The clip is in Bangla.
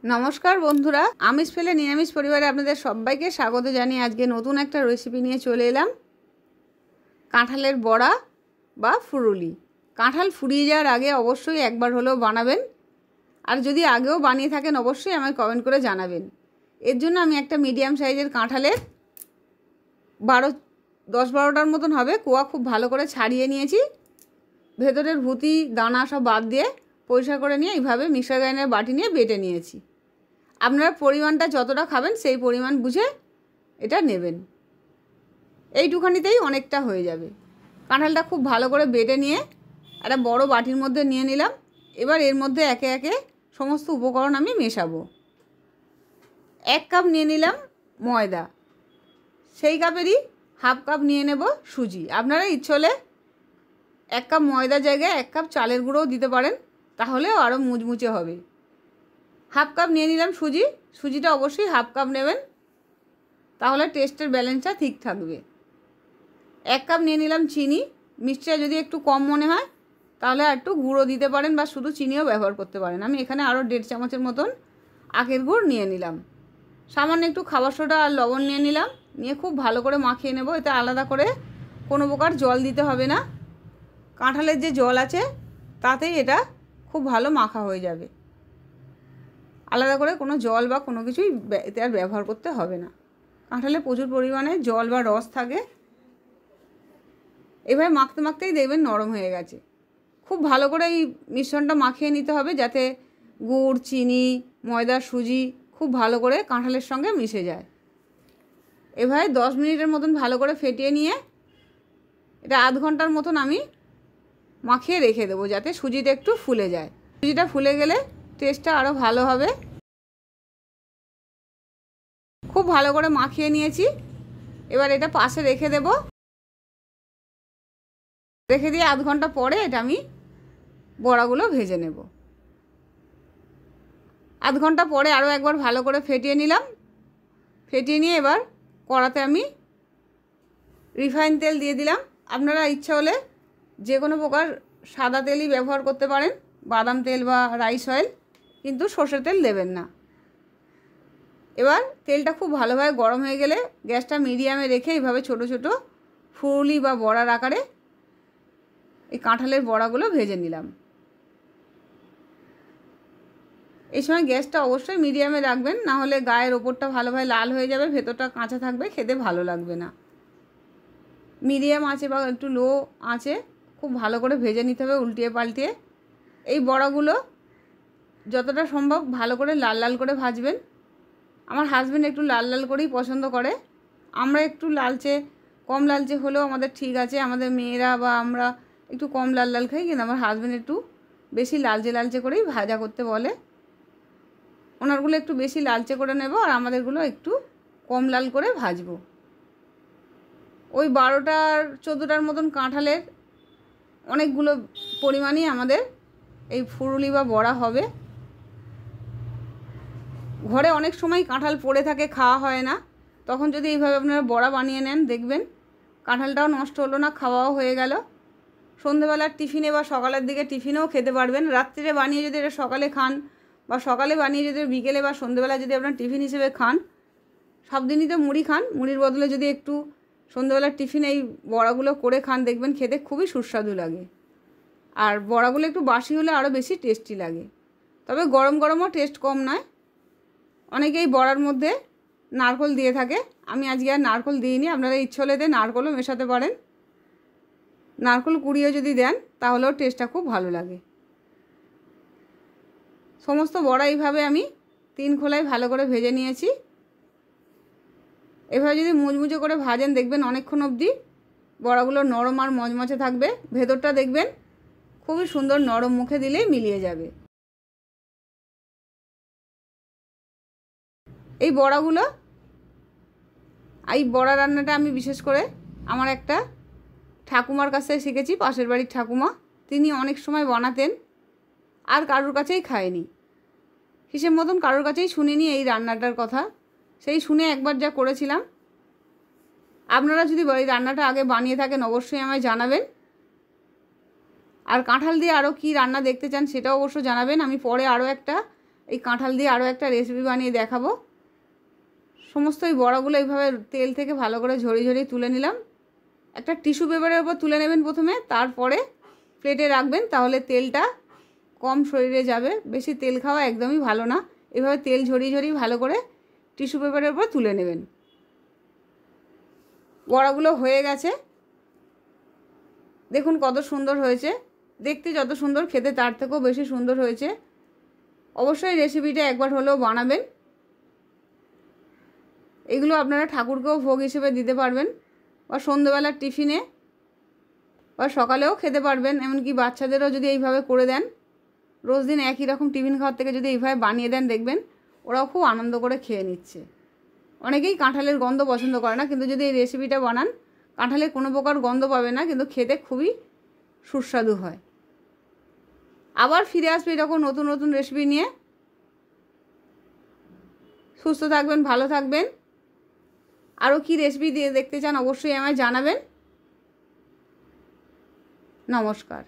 नमस्कार बंधुरा आमिष फेले निरामिष परिवारे आपनादेर सबाइके स्वागत जानिए आज के नतून एक रेसिपि निये चले एलाम काँठालेर बड़ा बा फुरुली। काँठाल फुरिये जाओयार आगे अवश्यई एकबार हलेओ बानाबेन और यदि आगेओ बानिये थाकेन अवश्यई आमाय कमेंट करे जानाबेन। एर जोन्नो आमि एकटा मिडियाम साइजेर काँठालेर 10-12टार मतन हबे कुया खूब भालो करे छाड़िये नियेछि। भेतरेर भुति दाना सब बाद दिए परिष्कार करे निये एइभाবে मिक्सार ग्राइंडार बाटी निये बेटे नियेछि। আপনারা পরিমাণটা যতটা খাবেন সেই পরিমাণ বুঝে এটা নেবেন। এইটুখানিতেই অনেকটা হয়ে যাবে। কাঁঠালটা খুব ভালো করে বেটে নিয়ে একটা বড় বাটির মধ্যে নিয়ে নিলাম। এবার এর মধ্যে একে একে সমস্ত উপকরণ আমি মেশাবো। 1 কাপ নিয়ে নিলাম ময়দা, সেই কাপেরই হাফ কাপ নিয়ে নেব সুজি। আপনারা ইচ্ছে হলে 1 কাপ ময়দার জায়গায় 1 কাপ চালের গুঁড়োও দিতে পারেন, তাহলে আরও মুচমুচে হবে। हाफ कप নিয়ে নিলাম সুজি। সুজিটা অবশ্যই হাফ কাপ নেবেন, তাহলে টেস্টের ব্যালেন্সটা ঠিক থাকবে। 1 কাপ নিয়ে নিলাম চিনি। মিষ্টিটা যদি একটু কম মনে হয় তাহলে একটু গুঁড়ো দিতে পারেন বা শুধু চিনিও ব্যবহার করতে পারেন। আমি এখানে আরও 1.5 চামচের মতন আখের গুড় নিয়ে নিলাম। সামান্য একটু খাবার সোডা আর লবণ নিয়ে নিলাম। নিয়ে খুব ভালো করে মাখিয়ে নেব। এতে আলাদা করে কোনো প্রকার জল দিতে হবে না। কাঁঠালের যে জল আছে তাতেই এটা খুব ভালো মাখা হয়ে যাবে। আলাদা করে কোনো জল বা কোনো কিছুই এতে আর ব্যবহার করতে হবে না। কাঁঠালে প্রচুর পরিমাণে জল বা রস থাকে। এভাবে মাখতে মাখতেই দেখবেন নরম হয়ে গেছে। খুব ভালো করে এই মিশ্রণটা মাখিয়ে নিতে হবে যাতে গুড়, চিনি, ময়দা, সুজি খুব ভালো করে কাঁঠালের সঙ্গে মিশে যায়। এভাবে 10 মিনিটের মতন ভালো করে ফেটিয়ে নিয়ে এটা আধ ঘন্টার মতন আমি মাখিয়ে রেখে দেবো যাতে সুজিটা একটু ফুলে যায়। সুজিটা ফুলে গেলে টেস্টটা আরও ভালো হবে। খুব ভালো করে মাখিয়ে নিয়েছি। এবার এটা পাশে রেখে দেব। রেখে দিয়ে আধ ঘন্টা পরে এটা আমি বড়াগুলো ভেজে নেব। আধ ঘন্টা পরে আরও একবার ভালো করে ফেটিয়ে নিলাম। ফেটিয়ে নিয়ে এবার কড়াতে আমি রিফাইন তেল দিয়ে দিলাম। আপনারা ইচ্ছা হলে যে কোনো প্রকার সাদা তেলই ব্যবহার করতে পারেন, বাদাম তেল বা রাইস অয়েল, কিন্তু সরষের তেল দেবেন না। এবার তেলটা খুব ভালোভাবে গরম হয়ে গেলে গ্যাসটা মিডিয়ামে রেখে এইভাবে ছোট ছোট ফুলি বা বড়ার আকারে এই কাঁঠালের বড়াগুলো ভেজে নিলাম। এই সময় গ্যাসটা অবশ্যই মিডিয়ামে রাখবেন, না হলে গায়ের ওপরটা ভালোভাবে লাল হয়ে যাবে, ভেতরটা কাঁচা থাকবে, খেতে ভালো লাগবে না। মিডিয়াম আঁচে বা একটু লো আঁচে খুব ভালো করে ভেজে নিতে হবে উল্টিয়ে পাল্টিয়ে। এই বড়াগুলো যতটা সম্ভব ভালো করে লাল লাল করে ভাজবেন। আমার হাজব্যান্ড একটু লাল লাল করেই পছন্দ করে। আমরা একটু লালচে কম লালচে হলেও আমাদের ঠিক আছে। আমাদের মেয়েরা বা আমরা একটু কম লাল লাল খাই, কিন্তু আমার হাজব্যান্ড একটু বেশি লালচে লালচে করেই ভাজা করতে বলে। ওনারগুলো একটু বেশি লালচে করে নেব আর আমাদেরগুলো একটু কম লাল করে ভাজবো। ওই 12-14টার মতন কাঁঠালের অনেকগুলো পরিমাণই আমাদের এই ফুরুলি বা বড়া হবে। ঘরে অনেক সময় কাঁঠাল পড়ে থাকে, খাওয়া হয় না, তখন যদি এইভাবে আপনারা বড়া বানিয়ে নেন দেখবেন কাঁঠালটাও নষ্ট হলো না, খাওয়াও হয়ে গেল। সন্ধেবেলার টিফিনে বা সকালের দিকে টিফিনেও খেতে পারবেন। রাত্রিরে বানিয়ে যদি এটা সকালে খান বা সকালে বানিয়ে যদি বিকেলে বা সন্ধেবেলা যদি আপনার টিফিন হিসেবে খান, সব দিনই তো মুড়ি খান, মুড়ির বদলে যদি একটু সন্ধেবেলার টিফিনে এই বড়াগুলো করে খান দেখবেন খেতে খুবই সুস্বাদু লাগে। আর বড়াগুলো একটু বাসি হলে আরও বেশি টেস্টি লাগে। তবে গরম গরমও টেস্ট কম নয়। অনেকেই বড়ার মধ্যে নারকেল দিয়ে থাকে, আমি আজকে আর নারকেল দিইনি। আপনারা ইচ্ছে হলে নারকেলও মেশাতে পারেন। নারকেল কুড়িয়ে যদি দেন তাহলেও টেস্টটা খুব ভালো লাগে। সমস্ত বড়া এইভাবে আমি 3 খোলায় ভালো করে ভেজে নিয়েছি। এভাবে যদি মুচমুচে করে ভাজেন দেখবেন অনেকক্ষণ অবধি বড়াগুলো নরম আর মচমচে থাকবে। ভেতরটা দেখবেন খুবই সুন্দর নরম, মুখে দিলেই মিলিয়ে যাবে। এই বড়াগুলো, এই বড়া রান্নাটা আমি বিশেষ করে আমার একটা ঠাকুমার কাছে শিখেছি, পাশের বাড়ির ঠাকুমা। তিনি অনেক সময় বানাতেন, আর কারোর কাছেই খায়নি, হিসেব মতন কারোর কাছেই শুনিনি এই রান্নাটার কথা। সেই শুনে একবার যা করেছিলাম। আপনারা যদি এই রান্নাটা আগে বানিয়ে থাকেন অবশ্যই আমায় জানাবেন। আর কাঁঠাল দিয়ে আরও কী রান্না দেখতে চান সেটাও অবশ্য জানাবেন। আমি পরে আরও একটা এই কাঁঠাল দিয়ে আরও একটা রেসিপি বানিয়ে দেখাবো। সমস্ত এই বড়াগুলো এইভাবে তেল থেকে ভালো করে ঝরিয়ে ঝরিয়ে তুলে নিলাম। একটা টিস্যু পেপারের উপর তুলে নেবেন প্রথমে, তারপরে প্লেটে রাখবেন, তাহলে তেলটা কম শরীরে যাবে। বেশি তেল খাওয়া একদমই ভালো না। এভাবে তেল ঝরিয়ে ঝরিয়ে ভালো করে টিস্যু পেপারের উপর তুলে নেবেন। বড়াগুলো হয়ে গেছে, দেখুন কত সুন্দর হয়েছে। দেখতে যত সুন্দর, খেতে তার থেকেও বেশি সুন্দর হয়েছে। অবশ্যই রেসিপিটা একবার হলেও বানাবেন। এগুলো আপনারা ঠাকুরকেও ভোগ হিসেবে দিতে পারবেন, বা সন্ধ্যেবেলার টিফিনে, বা সকালেও খেতে পারবেন। এমনকি বাচ্চাদেরও যদি এইভাবে করে দেন, রোজ দিন একই রকম টিফিন খাওয়ার থেকে যদি এইভাবে বানিয়ে দেন, দেখবেন ওরাও খুব আনন্দ করে খেয়ে নিচ্ছে। অনেকেই কাঁঠালের গন্ধ পছন্দ করে না, কিন্তু যদি এই রেসিপিটা বানান, কাঁঠালের কোনো প্রকার গন্ধ পাবে না, কিন্তু খেতে খুবই সুস্বাদু হয়। আবার ফিরে আসবে এরকম নতুন নতুন রেসিপি নিয়ে। সুস্থ থাকবেন, ভালো থাকবেন। আরও কি রেসিপি দিয়ে দেখতে চান অবশ্যই আমায় জানাবেন। নমস্কার।